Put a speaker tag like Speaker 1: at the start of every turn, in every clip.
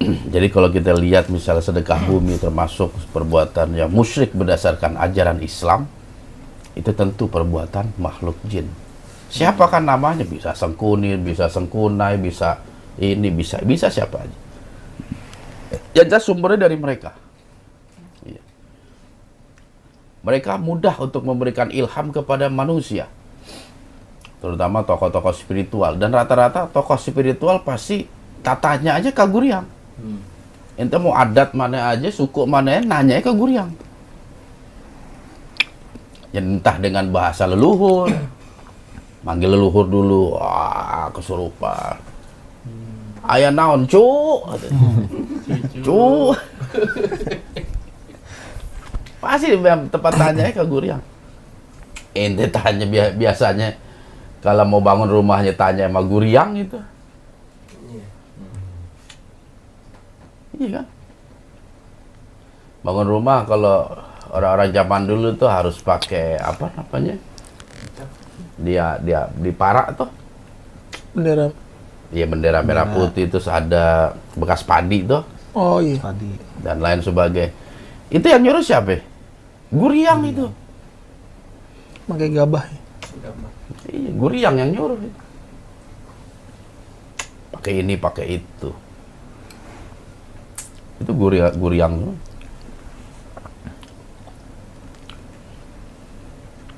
Speaker 1: Jadi kalau kita lihat misalnya sedekah bumi termasuk perbuatan yang musyrik berdasarkan ajaran Islam, itu tentu perbuatan makhluk jin. Siapakah namanya? Bisa sengkunir, bisa sengkunai, bisa ini, bisa siapa aja. Yang jelas sumbernya dari mereka. Iya. Mereka mudah untuk memberikan ilham kepada manusia, terutama tokoh-tokoh spiritual. Dan rata-rata tokoh spiritual pasti tatanya aja ke Guryang. Ente mau adat mana aja, suku mana, nanya ke Guryang. Ya entah dengan bahasa leluhur, manggil leluhur dulu, wah kesurupan. Ayah naon cu, cu. Pasti tempat tanya ke Guryang. Ente tanya biasanya kalau mau bangun rumahnya tanya sama Guryang itu. Iya kan? Bangun rumah kalau orang-orang zaman dulu tuh harus pakai apa namanya? Dia diparak tuh.
Speaker 2: Bendera.
Speaker 1: Iya, bendera merah putih, terus ada bekas padi tuh.
Speaker 2: Oh iya.
Speaker 3: Padi.
Speaker 1: Dan lain sebagainya. Itu yang nyuruh siapa? Guryang itu.
Speaker 2: Pakai gabah.
Speaker 1: Iya, Guryang yang nyuruh. Pakai ini, pakai itu. Itu Guryang.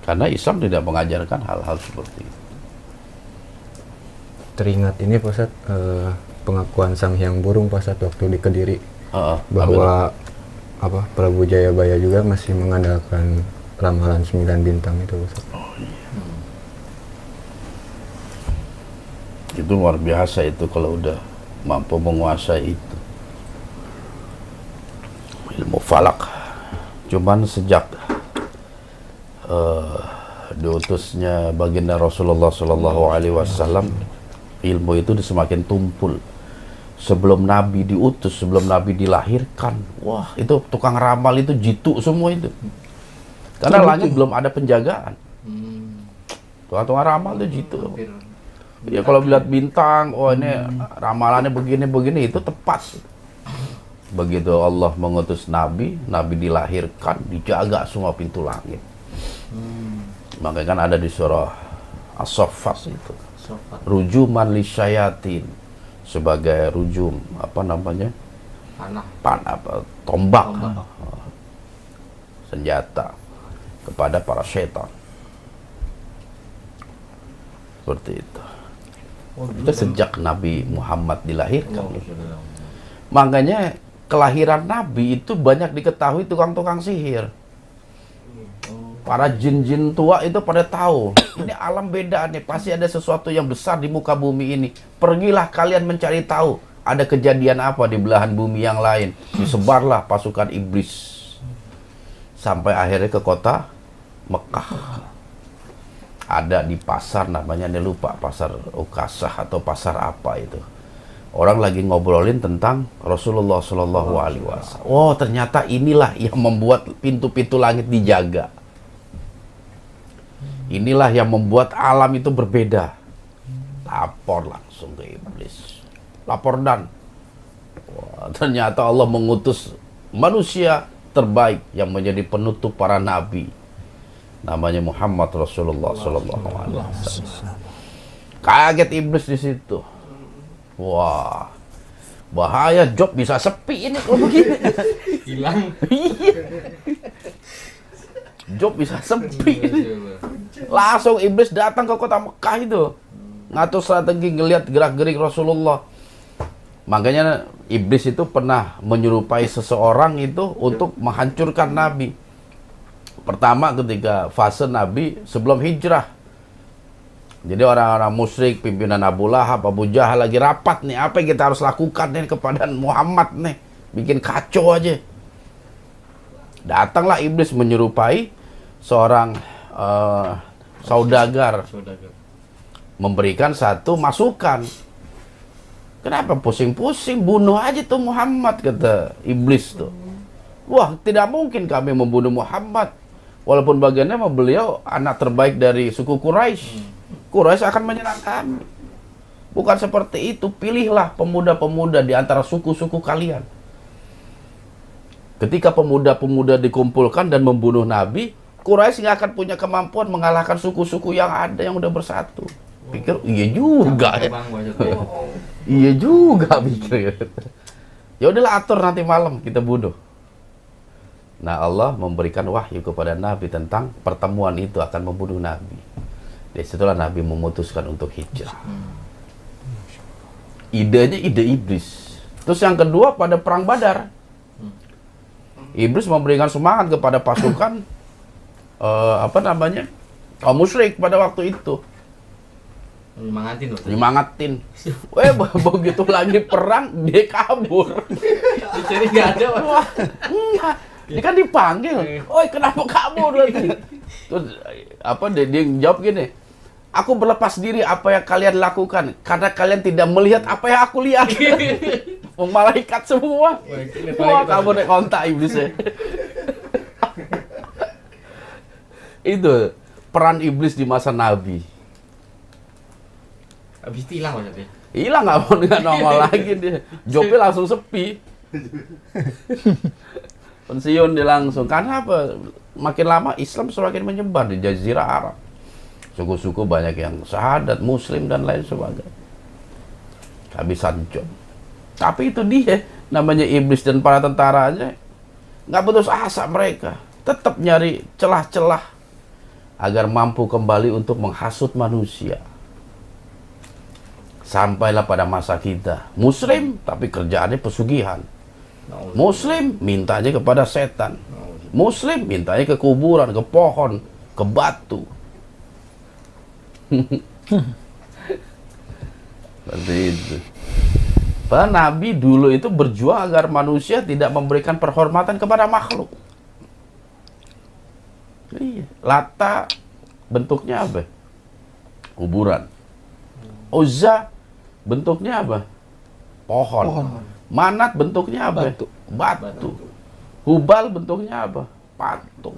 Speaker 1: Karena Islam tidak mengajarkan hal-hal seperti itu.
Speaker 3: Teringat ini Pak Ustadz, pengakuan Sang Hyang Burung Pak Ustadz waktu di Kediri, bahwa Prabu Jayabaya juga masih mengandalkan ramalan 9 bintang itu Pak Ustadz.
Speaker 1: Oh, iya. Itu luar biasa itu kalau udah mampu menguasai itu. Ilmu falak. Cuman sejak diutusnya baginda Rasulullah SAW, ilmu itu semakin tumpul. Sebelum Nabi diutus, sebelum Nabi dilahirkan, wah itu tukang ramal itu jitu semua itu. Karena langit belum ada penjagaan. Tukang ramal itu jitu. Ya kalau lihat bintang, oh ini ramalannya begini itu tepat. Begitu Allah mengutus Nabi, Nabi dilahirkan, dijaga semua pintu langit. Makanya kan ada di surah As-Saffat itu. Rujuman lisyayatin, sebagai rujum, apa namanya? Tombak. Senjata kepada para setan. Seperti itu. Itu sejak Nabi Muhammad dilahirkan. Makanya kelahiran Nabi itu banyak diketahui tukang-tukang sihir. Para jin-jin tua itu pada tahu, ini alam beda nih, pasti ada sesuatu yang besar di muka bumi ini. Pergilah kalian mencari tahu, ada kejadian apa di belahan bumi yang lain. Disebarlah pasukan iblis. Sampai akhirnya ke kota Mekah. Ada di pasar namanya, saya lupa, pasar Ukasah atau pasar apa itu. Orang lagi ngobrolin tentang Rasulullah SAW. Oh, ternyata inilah yang membuat pintu-pintu langit dijaga. Inilah yang membuat alam itu berbeda. Lapor langsung ke iblis. Lapor dan. Wah, ternyata Allah mengutus manusia terbaik yang menjadi penutup para nabi. Namanya Muhammad Rasulullah SAW. Kaget iblis di situ. Wah, bahaya, job bisa sepi ini kalau begini.
Speaker 4: Hilang.
Speaker 1: Iya. Job bisa sepi ini. Langsung iblis datang ke kota Mekah itu. Ngatur strategi, ngelihat gerak-gerik Rasulullah. Makanya iblis itu pernah menyerupai seseorang itu untuk menghancurkan Nabi. Pertama ketika fase Nabi sebelum hijrah. Jadi orang-orang musyrik, pimpinan Abu Lahab, Abu Jahal lagi rapat nih, apa yang kita harus lakukan nih kepada Muhammad nih, bikin kacau aja. Datanglah iblis menyerupai seorang saudagar, memberikan satu masukan. Kenapa pusing-pusing, bunuh aja tuh Muhammad, kata iblis tuh. Wah, tidak mungkin kami membunuh Muhammad, walaupun bagiannya beliau anak terbaik dari suku Quraisy. Quraisy akan menyerang kami. Bukan seperti itu. Pilihlah pemuda-pemuda di antara suku-suku kalian. Ketika pemuda-pemuda dikumpulkan dan membunuh Nabi, Quraisy nggak akan punya kemampuan mengalahkan suku-suku yang ada yang udah bersatu. Pikir, iya juga ya. Iya juga pikir. Ya udahlah, atur nanti malam kita bunuh. Nah, Allah memberikan wahyu kepada Nabi tentang pertemuan itu akan membunuh Nabi. Dari situlah Nabi memutuskan untuk hijrah. Idenya ide iblis. Terus yang kedua pada perang Badar. Iblis memberikan semangat kepada pasukan kaum musyrik pada waktu itu. Nyemangatin. Begitu lagi perang dia kabur.
Speaker 4: Dicari nggak ada.
Speaker 1: Wah, enggak. Dia kan dipanggil. Oi, kenapa kabur lagi? Terus dia jawab gini. Aku berlepas diri apa yang kalian lakukan karena kalian tidak melihat apa yang aku lihat. Malaikat semua. Wah, kamu naik kontak iblisnya. Itu peran iblis di masa Nabi.
Speaker 4: Habis itu hilang maksudnya.
Speaker 1: Hilang, nggak mau dengan nongol lagi dia. Jobnya langsung sepi. Pensiun dia langsung. Karena apa? Makin lama Islam semakin menyebar di Jazirah Arab. Suku-suku banyak yang syahadat, Muslim dan lain sebagainya. Kehabisan job. Tapi itu dia, namanya iblis dan para tentaranya nggak putus asa mereka. Tetap nyari celah-celah agar mampu kembali untuk menghasut manusia. Sampailah pada masa kita, Muslim tapi kerjaannya pesugihan. Muslim mintanya kepada setan. Muslim mintanya ke kuburan, ke pohon, ke batu. Seperti itu. Padahal Nabi dulu itu berjuang agar manusia tidak memberikan penghormatan kepada makhluk. Iya. Lata bentuknya apa? Kuburan. Uzza bentuknya apa? Pohon. Manat bentuknya apa? Batu. Hubal bentuknya apa? Patung.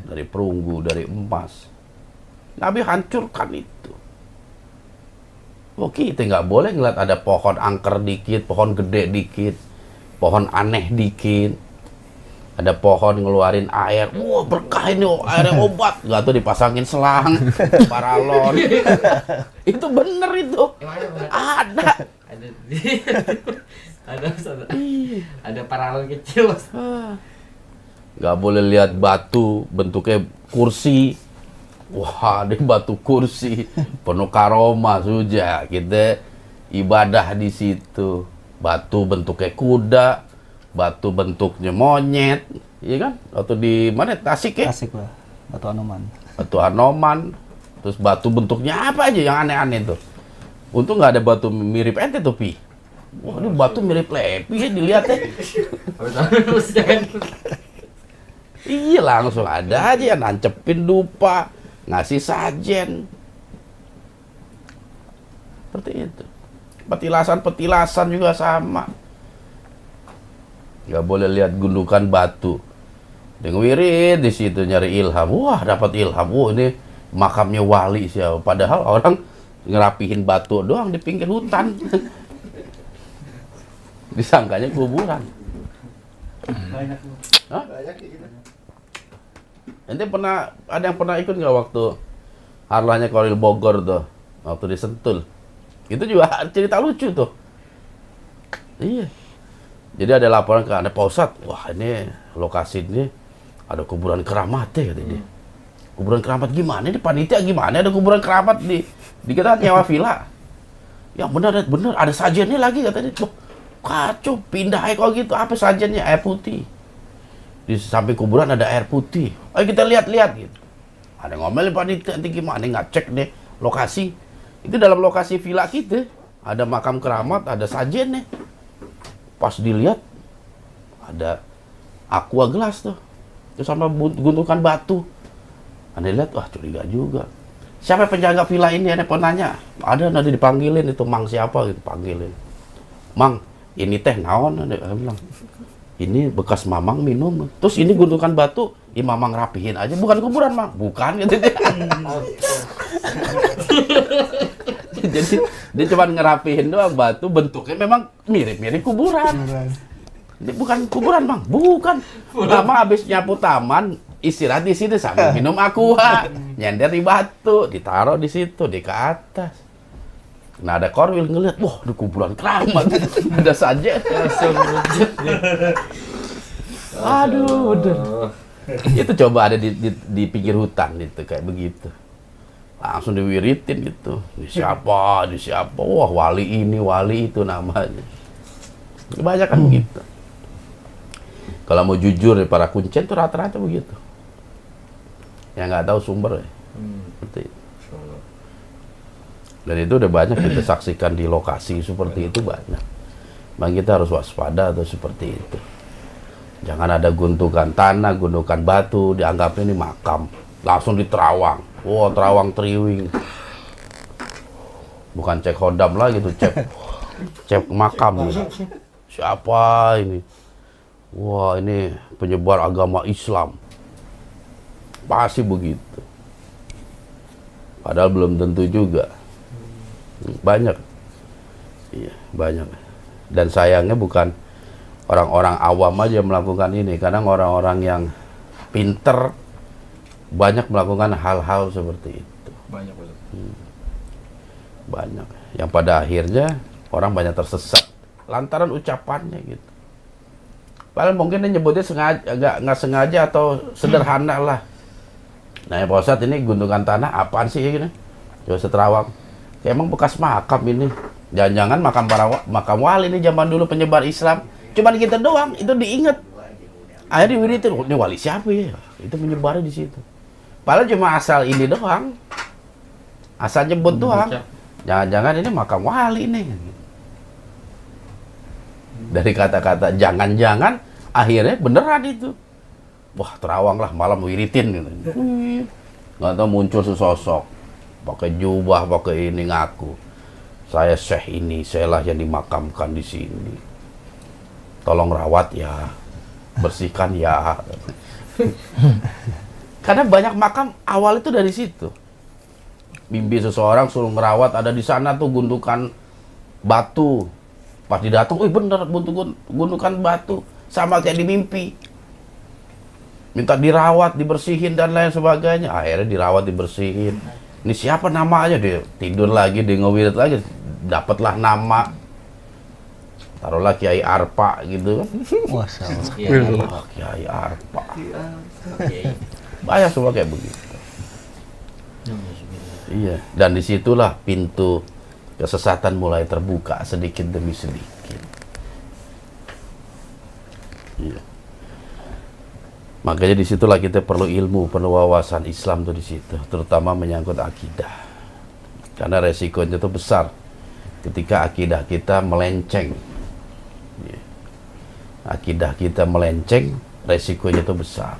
Speaker 1: Dari perunggu, dari emas. Nabi hancurkan itu. Oh, kita nggak boleh ngeliat ada pohon angker dikit, pohon gede dikit, pohon aneh dikit. Ada pohon ngeluarin air. Wah, berkah ini, airnya obat. Nggak tuh dipasangin selang, paralon. Itu bener itu. Ada.
Speaker 4: Ada paralon kecil.
Speaker 1: Nggak boleh lihat batu bentuknya kursi. Wah, ini batu kursi penuh karomah suja. Kita ibadah di situ. Batu bentuknya kuda, batu bentuknya monyet, iya kan? Atau di mana? Tasik ya?
Speaker 2: Tasik lah, Batu Anoman.
Speaker 1: Batu Anoman. Terus batu bentuknya apa aja yang aneh-aneh tuh. Untung nggak ada batu mirip ente tuh, Pi. Wah, ini batu mirip Lepi ya dilihatnya. Iya, langsung ada aja yang nancepin dupa, ngasih sajen. Seperti itu. Petilasan-petilasan juga sama. Nggak boleh lihat gundukan batu. Dia ngewirid di situ nyari ilham. Wah, dapat ilham. Wah, ini makamnya wali siapa. Padahal orang ngerapihin batu doang di pinggir hutan. Disangkanya kuburan. Hah? Ente ada yang pernah ikut nggak waktu harlahnya Koril Bogor tuh, waktu di Sentul? Itu juga cerita lucu tuh. Iya. Jadi ada laporan ke ada Pak Ustadz, wah ini lokasi ini ada kuburan keramat ya katanya. Kuburan keramat gimana? Ini panitia gimana? Ada kuburan keramat di kita nyewa villa. Yang benar ada sajennya lagi katanya. Loh, kacau, pindah aja kalau gitu. Apa sajennya? Air putih. Di samping kuburan ada air putih. Ayo kita lihat-lihat gitu. Ada ngomelin panitia nanti gimana ngecek deh lokasi. Itu dalam lokasi villa kita ada makam keramat, ada sajennya. Pas dilihat ada aqua gelas tuh. Itu sama gundukan batu. Anda lihat, wah curiga juga. Siapa penjaga villa ini? Anda nanya. Ada nanti dipanggilin itu Mang siapa gitu, panggilin. Mang, ini teh naon? Anda bilang. Ini bekas Mamang minum. Terus ini gundukan batu, ya Mamang rapihin aja. Bukan kuburan, Mang. Bukan gitu. Jadi dia cuma ngerapihin doang batu, bentuknya memang mirip-mirip kuburan. Ini bukan kuburan bang, bukan. Lama habis nyapu taman, istirahat di sini sambil minum aqua, nyender di batu, ditaruh di situ, di ke atas. Nah ada Korwil ngeliat, wah di kuburan keramat, ada saja. Aduh, bener. Itu coba ada di pinggir hutan itu kayak begitu. Langsung diwiritin gitu. Di siapa, wah wali ini, wali itu namanya. Banyak kan begitu. Kalau mau jujur para kuncen tuh rata-rata begitu. Yang nggak tahu sumber ya. Seperti itu. Dan itu udah banyak kita saksikan di lokasi seperti itu banyak. Bang kita harus waspada atau seperti itu. Jangan ada gundukan tanah, gundukan batu, dianggap ini makam. Langsung diterawang. Wah, terawang triwing. Bukan cek hodam lagi tuh, cek makam. Gitu. Siapa ini? Wah, ini penyebar agama Islam. Pasti begitu. Padahal belum tentu juga. Banyak. Iya, banyak. Dan sayangnya bukan orang-orang awam aja melakukan ini. Kadang orang-orang yang pinter banyak melakukan hal-hal seperti itu.
Speaker 4: Banyak banget.
Speaker 1: Banyak. Yang pada akhirnya orang banyak tersesat lantaran ucapannya gitu. Padahal mungkin dia nyebutnya sengaja, nggak sengaja atau sederhana lah. Nah ya Pak Ustadz, ini gundukan tanah apaan sih gini? Coba seterawang. Ya, emang bekas makam ini. Jangan-jangan makam wali ini zaman dulu penyebar Islam. Cuman kita doang, itu diingat. Akhirnya diwiritin, ini wali siapa ya? Itu menyebarnya di situ. Padahal cuma asal ini doang. Asal nyebut doang. Jangan-jangan ini makam wali nih. Dari kata-kata jangan-jangan, akhirnya beneran itu. Wah, terawang lah, malam wiritin gitu. Nggak tahu muncul sesosok. Pakai jubah, pakai ini ngaku. Saya syekh ini, saya lah yang dimakamkan di sini. Tolong rawat ya, bersihkan ya. Karena banyak makam awal itu dari situ. Mimpi seseorang suruh ngerawat, ada di sana tuh gundukan batu. Pas didatang, wih bener gundukan batu, sama kayak di mimpi. Minta dirawat, dibersihin dan lain sebagainya. Akhirnya dirawat, dibersihin. Ini siapa namanya? Dia tidur lagi, dia ngewirit lagi, dapatlah nama. Taruhlah Kiai Arpa gitu.
Speaker 2: Masyaallah.
Speaker 1: Kiai Arpa. Banyak semua kayak begitu. Iya, dan disitulah pintu kesesatan mulai terbuka sedikit demi sedikit. Iya. Makanya disitulah kita perlu ilmu, perlu wawasan Islam tuh di situ, terutama menyangkut akidah. Karena resikonya itu besar ketika akidah kita melenceng. Akidah kita melenceng, resikonya itu besar.